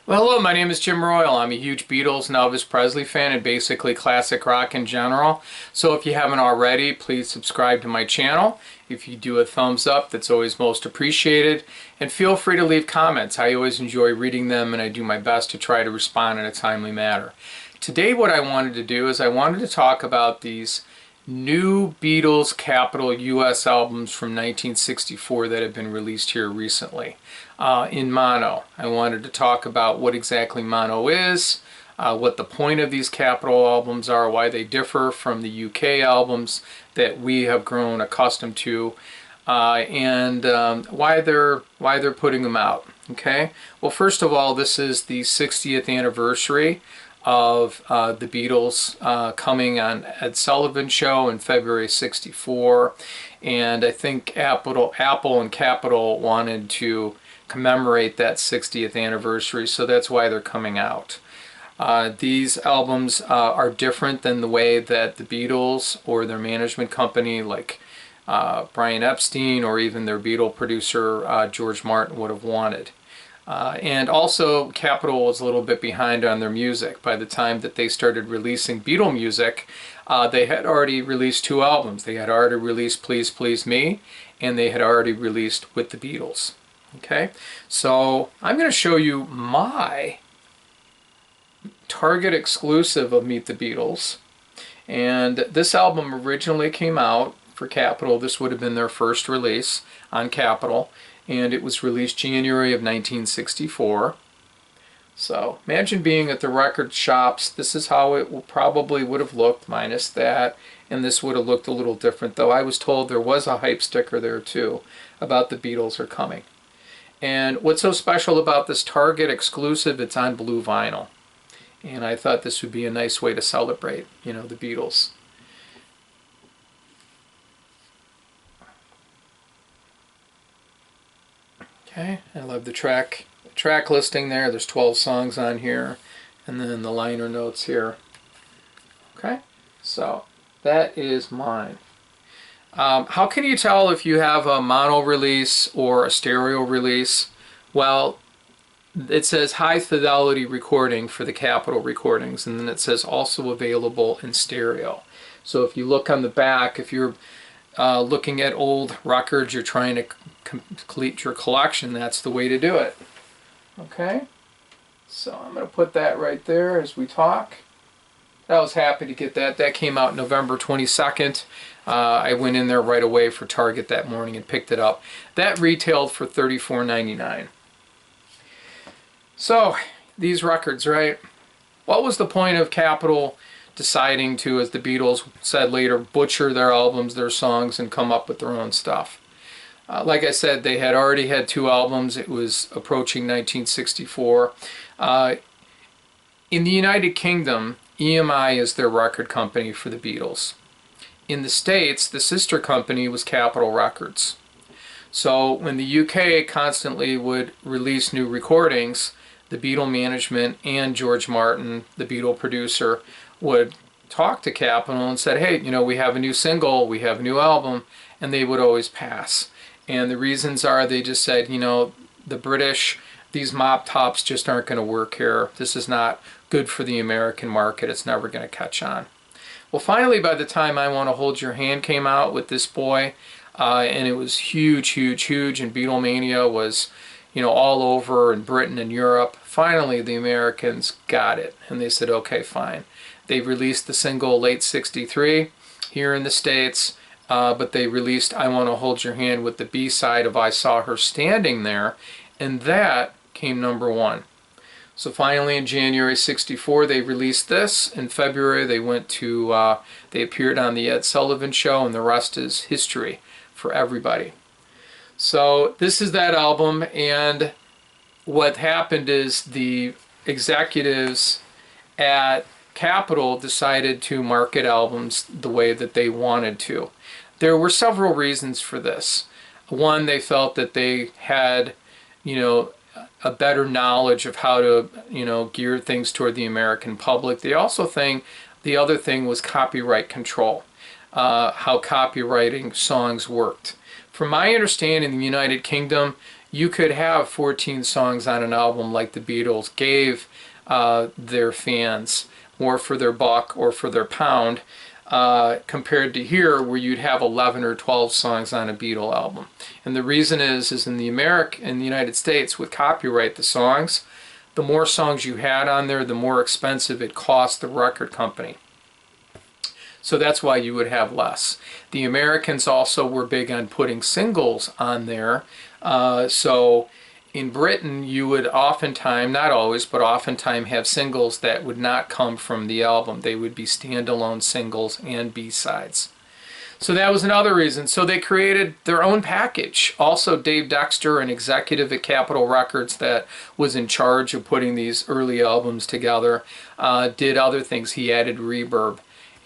Well, hello, my name is Jim Royal. I'm a huge Beatles and Elvis Presley fan and basically classic rock in general. So if you haven't already, please subscribe to my channel. If you do a thumbs up, that's always most appreciated. And feel free to leave comments. I always enjoy reading them and I do my best to try to respond in a timely manner. Today what I wanted to do is I wanted to talk about these new Beatles Capitol US albums from 1964 that have been released here recently in mono. I wanted to talk about what exactly mono is, what the point of these Capitol albums are, why they differ from the UK albums that we have grown accustomed to, and why they're putting them out. Okay. Well, first of all, this is the 60th anniversary of the Beatles coming on Ed Sullivan's show in February '64, and I think Apple and Capitol wanted to commemorate that 60th anniversary, so that's why they're coming out. These albums are different than the way that the Beatles or their management company like Brian Epstein or even their Beatle producer George Martin would have wanted. And also, Capitol was a little bit behind on their music. By the time that they started releasing Beatle music, they had already released two albums. They had already released Please Please Me, and they had already released With the Beatles. Okay, so I'm going to show you my Target exclusive of Meet the Beatles. And this album originally came out for Capitol. This would have been their first release on Capitol. And it was released January of 1964. So imagine being at the record shops. This is how it probably would have looked, minus that. And this would have looked a little different, though I was told there was a hype sticker there too about the Beatles are coming. And what's so special about this Target exclusive, it's on blue vinyl. And I thought this would be a nice way to celebrate, you know, the Beatles. Okay, I love the track listing there. There's 12 songs on here, and then the liner notes here. Okay, so that is mine. How can you tell if you have a mono release or a stereo release? Well, it says high fidelity recording for the Capitol recordings, and then it says also available in stereo. So if you look on the back, if you're looking at old records, you're trying to complete your collection, that's the way to do it. Okay, so I'm going to put that right there as we talk. I was happy to get that. That came out November 22nd. I went in there right away for Target that morning and picked it up. That retailed for $34.99. So, these records, right? What was the point of Capitol deciding to, as the Beatles said later, butcher their albums, their songs, and come up with their own stuff? Like I said, they had already had two albums. It was approaching 1964. In the United Kingdom, EMI is their record company for the Beatles. In the States, the sister company was Capitol Records. So when the UK constantly would release new recordings, the Beatle management and George Martin, the Beatle producer, would talk to Capitol and said, hey, you know, we have a new single, we have a new album, and they would always pass. And the reasons are they just said, you know, the British, these mop tops just aren't going to work here. This is not good for the American market. It's never going to catch on. Well, finally, by the time I Want to Hold Your Hand came out with this boy, and it was huge, huge, huge, and Beatlemania was, you know, all over in Britain and Europe, finally the Americans got it. And they said, okay, fine. They released the single late '63 here in the States, but they released I Want to Hold Your Hand with the B-side of I Saw Her Standing There, and that came #1. So finally in January '64 they released this. In February they went to, they appeared on the Ed Sullivan Show, and the rest is history for everybody. So this is that album, and what happened is the executives at Capitol decided to market albums the way that they wanted to. There were several reasons for this. One, they felt that they had, you know, a better knowledge of how to, you know, gear things toward the American public. They also think the other thing was copyright control, how copywriting songs worked. From my understanding, in the United Kingdom, you could have 14 songs on an album like the Beatles gave their fans, more for their buck or for their pound, compared to here where you'd have 11 or 12 songs on a Beatle album. And the reason is in the United States, with copyright, the songs, the more songs you had on there, the more expensive it cost the record company. So that's why you would have less. The Americans also were big on putting singles on there. So in Britain, you would oftentimes, not always, but oftentimes have singles that would not come from the album. They would be standalone singles and B-sides. So that was another reason. So they created their own package. Also, Dave Dexter, an executive at Capitol Records that was in charge of putting these early albums together, did other things. He added reverb.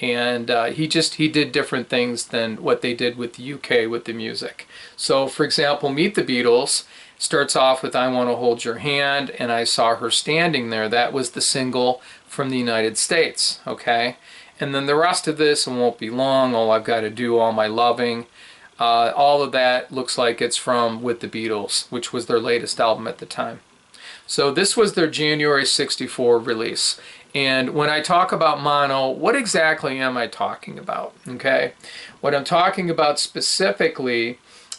And he did different things than what they did with the UK with the music. So, for example, Meet the Beatles starts off with I Want to Hold Your Hand, and I Saw Her Standing There. That was the single from the United States, okay? And then the rest of this, It Won't Be Long, All I've Got to Do, All My Loving, all of that looks like it's from With the Beatles, which was their latest album at the time. So this was their January '64 release. And when I talk about mono, what exactly am I talking about? Okay, what I'm talking about specifically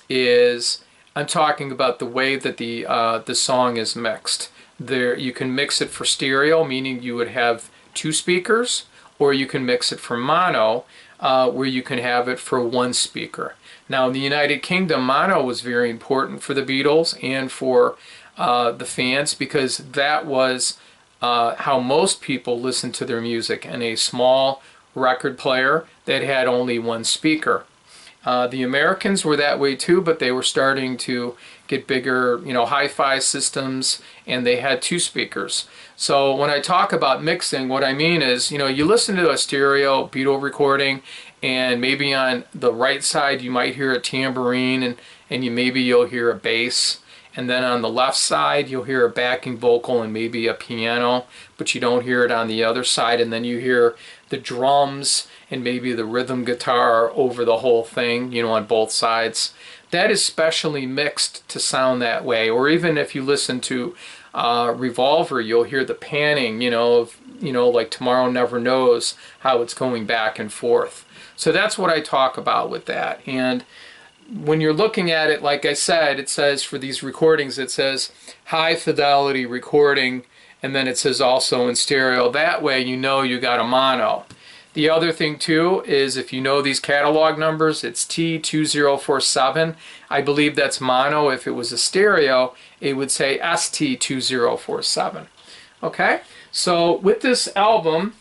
is I'm talking about the way that the song is mixed. There, you can mix it for stereo, meaning you would have two speakers, or you can mix it for mono, where you can have it for one speaker. Now, in the United Kingdom, mono was very important for the Beatles and for the fans, because that was how most people listened to their music, in a small record player that had only one speaker. The Americans were that way too, but they were starting to get bigger, hi-fi systems, and they had two speakers. So when I talk about mixing, what I mean is, you listen to a stereo Beatle recording, and maybe on the right side you might hear a tambourine, and maybe you'll hear a bass. And then on the left side, you'll hear a backing vocal and maybe a piano, but you don't hear it on the other side. And then you hear the drums and maybe the rhythm guitar over the whole thing, on both sides. That is specially mixed to sound that way. Or even if you listen to Revolver, you'll hear the panning, like Tomorrow Never Knows, how it's going back and forth. So that's what I talk about with that. And when you're looking at it, like I said, it says for these recordings, it says high fidelity recording, and then it says also in stereo. That way you know you got a mono. The other thing too is, if you know these catalog numbers, it's T2047. I believe that's mono. If it was a stereo, it would say ST2047. Okay, so with this album,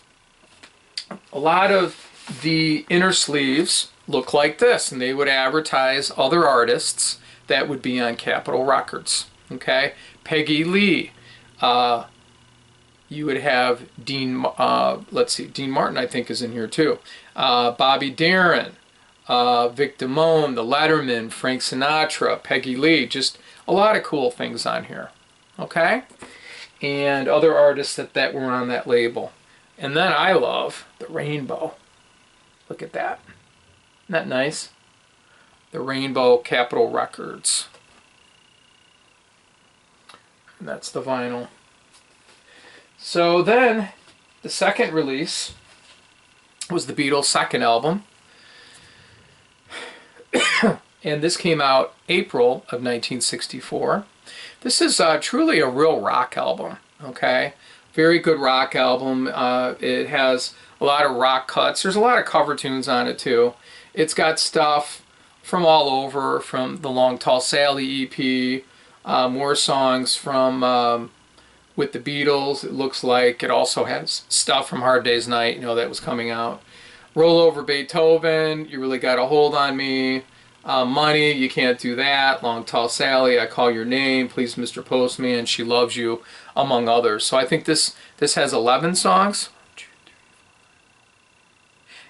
a lot of the inner sleeves look like this, and they would advertise other artists that would be on Capitol Records. Okay, Peggy Lee. You would have Dean. Dean Martin, I think, is in here too. Bobby Darin, Vic Damone, The Letterman, Frank Sinatra, Peggy Lee. Just a lot of cool things on here. Okay, and other artists that were on that label. And then I love the Rainbow. Look at that. Isn't that nice? The Rainbow Capitol Records. And that's the vinyl. So then, the second release was the Beatles' second album. And this came out April of 1964. This is truly a real rock album, okay? Very good rock album. It has a lot of rock cuts. There's a lot of cover tunes on it too. It's got stuff from all over, from the Long Tall Sally EP, more songs from With the Beatles, it looks like. It also has stuff from Hard Day's Night, that was coming out. Roll Over Beethoven, You Really Got a Hold on Me, Money, You Can't Do That, Long Tall Sally, I Call Your Name, Please Mr. Postman, She Loves You, among others. So I think this has 11 songs.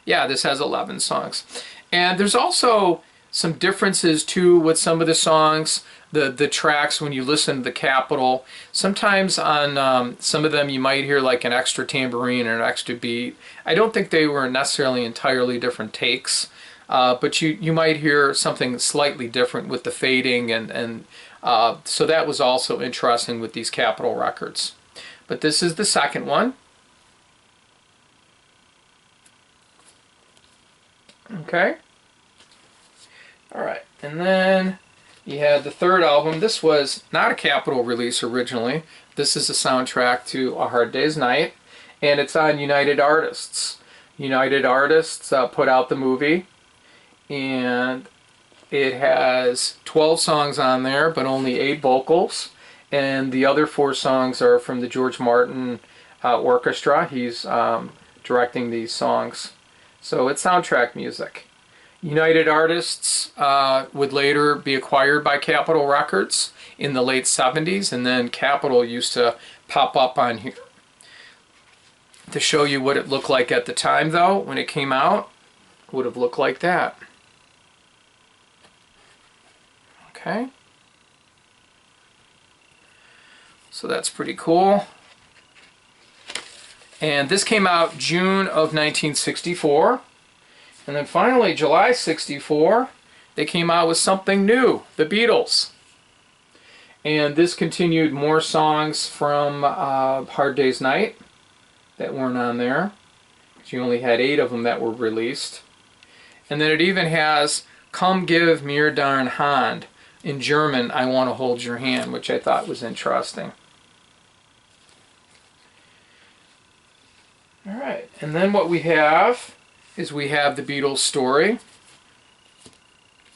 Yeah, this has 11 songs. And there's also some differences too with some of the songs, the tracks when you listen to the Capitol. Sometimes on some of them you might hear like an extra tambourine or an extra beat. I don't think they were necessarily entirely different takes, but you might hear something slightly different with the fading and So that was also interesting with these Capitol records. But this is the second one. Okay. Alright, and then you had the third album. This was not a Capitol release originally. This is a soundtrack to A Hard Day's Night, and it's on United Artists. United Artists put out the movie, and it has 12 songs on there, but only 8 vocals, and the other 4 songs are from the George Martin Orchestra. He's directing these songs. So it's soundtrack music. United Artists would later be acquired by Capitol Records in the late 70s, and then Capitol used to pop up on here. To show you what it looked like at the time, though, when it came out, it would have looked like that. Okay. So that's pretty cool. And this came out June of 1964. And then finally, July 64, they came out with something new, the Beatles. And this continued more songs from Hard Day's Night that weren't on there. You only had 8 of them that were released. And then it even has Komm give mir deine Hand. In German, I want to hold your hand, which I thought was interesting. All right, and then what we have is we have the Beatles story.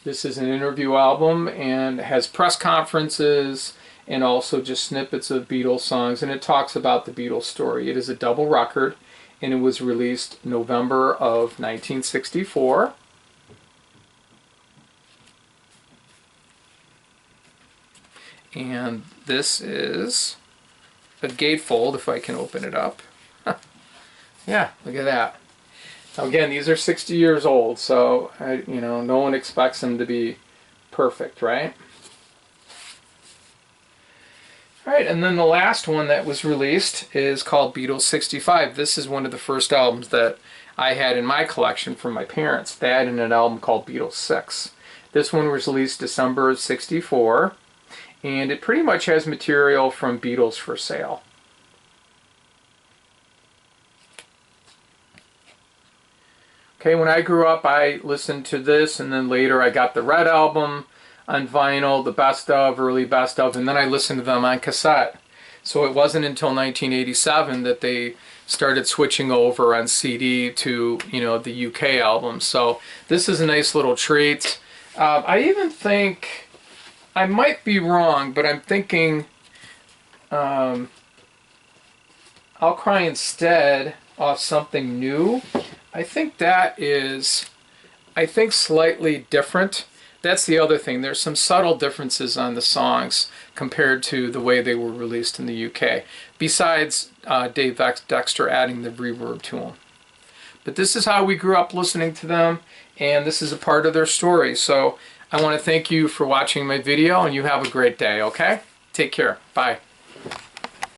This is an interview album and has press conferences and also just snippets of Beatles songs, and it talks about the Beatles story. It is a double record, and it was released November of 1964. And this is a gatefold, if I can open it up. Yeah, look at that. Now again, these are 60 years old, so no one expects them to be perfect, right? All right, and then the last one that was released is called Beatles 65. This is one of the first albums that I had in my collection from my parents. They had an album called Beatles 6. This one was released December of 64, and it pretty much has material from Beatles for Sale. Okay, when I grew up, I listened to this, and then later I got the Red Album on vinyl, the best of, early best of, and then I listened to them on cassette. So it wasn't until 1987 that they started switching over on CD to, the UK albums. So this is a nice little treat. I even think, I might be wrong, but I'm thinking I'll Cry Instead off Something New. I think that is, slightly different. That's the other thing. There's some subtle differences on the songs compared to the way they were released in the UK, besides Dave Dexter adding the reverb to them. But this is how we grew up listening to them, and this is a part of their story. So I want to thank you for watching my video, and you have a great day, okay? Take care. Bye.